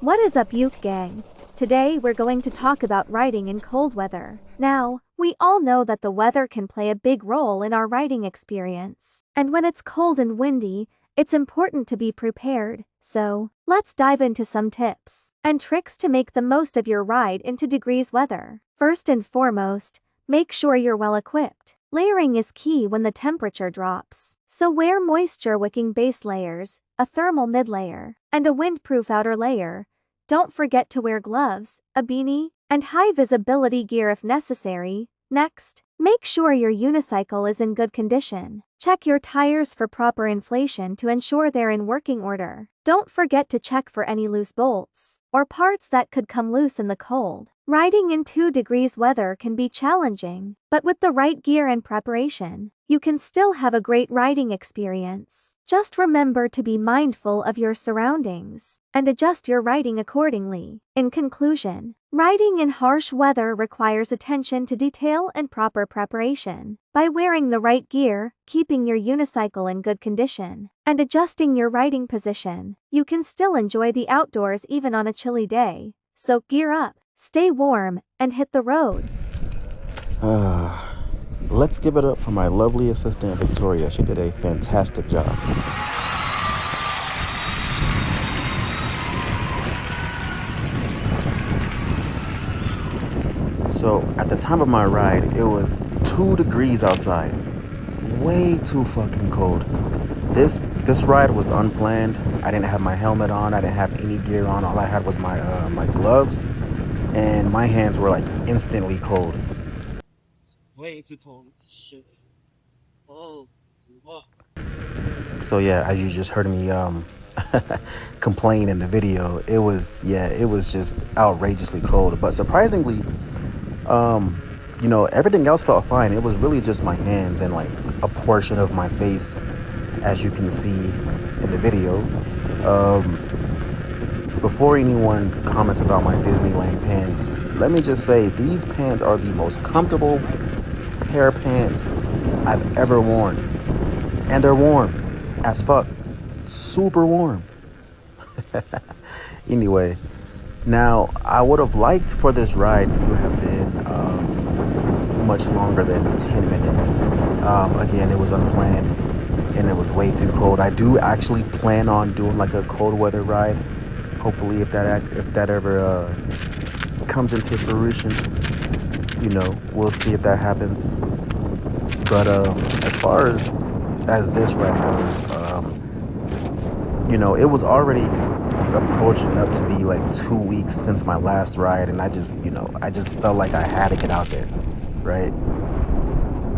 What is up, Uke Gang? Today we're going to talk about riding in cold weather. Now, we all know that the weather can play a big role in our riding experience. And when it's cold and windy, it's important to be prepared. So, let's dive into some tips and tricks to make the most of your ride into degrees weather. First and foremost, make sure you're well equipped. Layering is key when the temperature drops. So wear moisture-wicking base layers, a thermal mid-layer, and a windproof outer layer. Don't forget to wear gloves, a beanie, and high-visibility gear if necessary. Next, make sure your unicycle is in good condition. Check your tires for proper inflation to ensure they're in working order. Don't forget to check for any loose bolts or parts that could come loose in the cold. Riding in 2 degrees weather can be challenging, but with the right gear and preparation, you can still have a great riding experience. Just remember to be mindful of your surroundings and adjust your riding accordingly. In conclusion, riding in harsh weather requires attention to detail and proper preparation. By wearing the right gear, keeping your unicycle in good condition, and adjusting your riding position, you can still enjoy the outdoors even on a chilly day. So gear up, stay warm, and hit the road. Let's give it up for my lovely assistant, Victoria. She did a fantastic job. So, at the time of my ride, it was 2 degrees outside. Way too fucking cold. This ride was unplanned. I didn't have my helmet on. I didn't have any gear on. All I had was my gloves, and my hands were like instantly cold. Way too cold. Shit. Oh. So yeah, as you just heard me complain in the video, it was just outrageously cold. But surprisingly, everything else felt fine. It was really just my hands and like a portion of my face, as you can see in the video. Before anyone comments about my Disneyland pants, let me just say these pants are the most comfortable pair of pants I've ever worn. And they're warm as fuck. Super warm. Anyway, now I would have liked for this ride to have been much longer than 10 minutes. Again, it was unplanned and it was way too cold. I do actually plan on doing like a cold weather ride. Hopefully if that ever comes into fruition, we'll see if that happens. But as far as this ride goes, it was already approaching up to be like 2 weeks since my last ride, and I just felt like I had to get out there, right?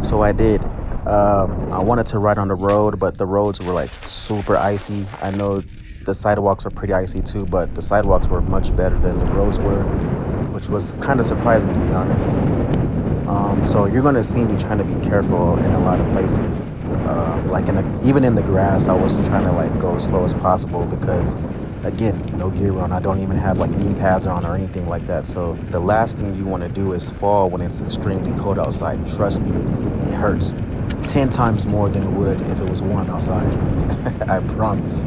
So I did. I wanted to ride on the road, but the roads were like super icy. I know the sidewalks are pretty icy too, but the sidewalks were much better than the roads were, which was kind of surprising, to be honest. So you're gonna see me trying to be careful in a lot of places. Even in the grass, I was trying to like go as slow as possible because, again, no gear on. I don't even have like knee pads on or anything like that. So the last thing you want to do is fall when it's extremely cold outside. Trust me, it hurts 10 times more than it would if it was warm outside. I promise.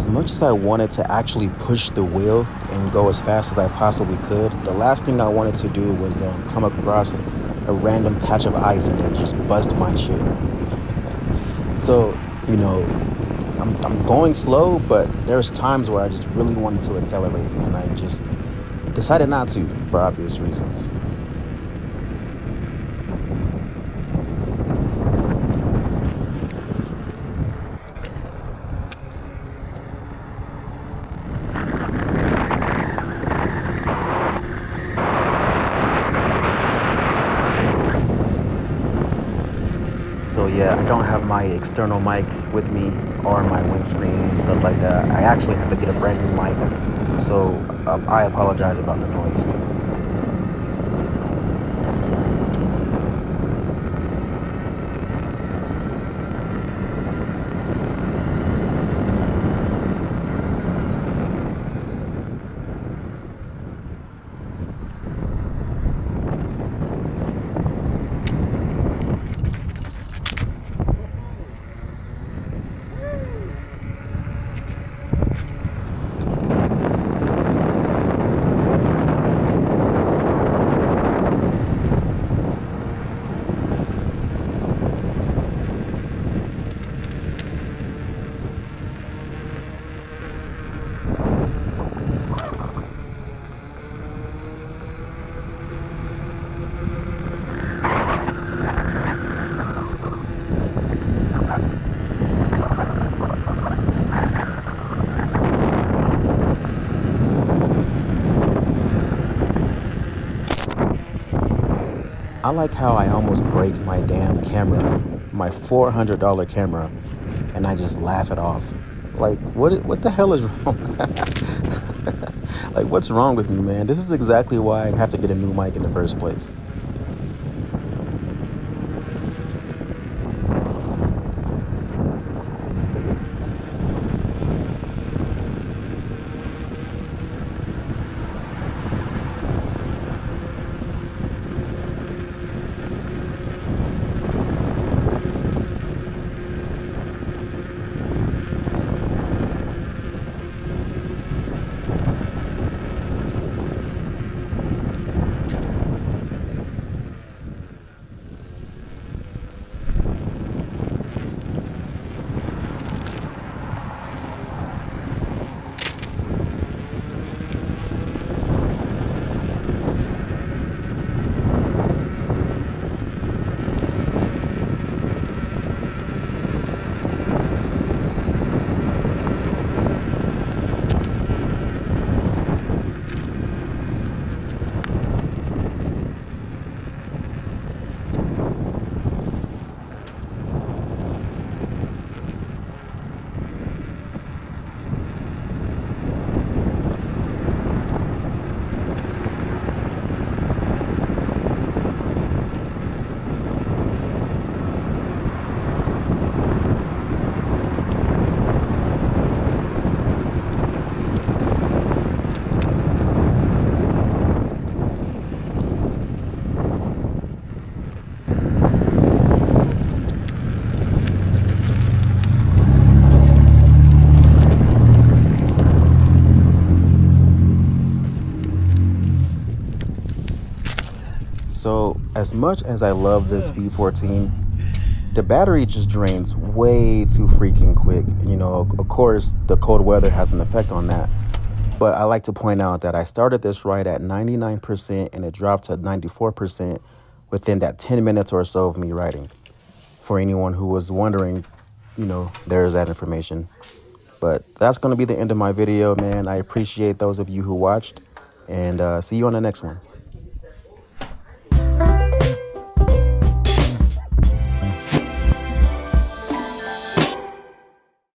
as much as I wanted to actually push the wheel and go as fast as I possibly could, the last thing I wanted to do was come across a random patch of ice and then just bust my shit. So, you know, I'm going slow, but there's times where I just really wanted to accelerate, and I just decided not to for obvious reasons. So yeah, I don't have my external mic with me or my windscreen and stuff like that. I actually have to get a brand new mic, so I apologize about the noise. I like how I almost break my damn camera, my $400 camera, and I just laugh it off. Like, what the hell is wrong? Like, what's wrong with me, man? This is exactly why I have to get a new mic in the first place. So, as much as I love this V14, the battery just drains way too freaking quick. And, you know, of course, the cold weather has an effect on that. But I like to point out that I started this ride at 99% and it dropped to 94% within that 10 minutes or so of me riding. For anyone who was wondering, you know, there's that information. But that's going to be the end of my video, man. I appreciate those of you who watched, and see you on the next one.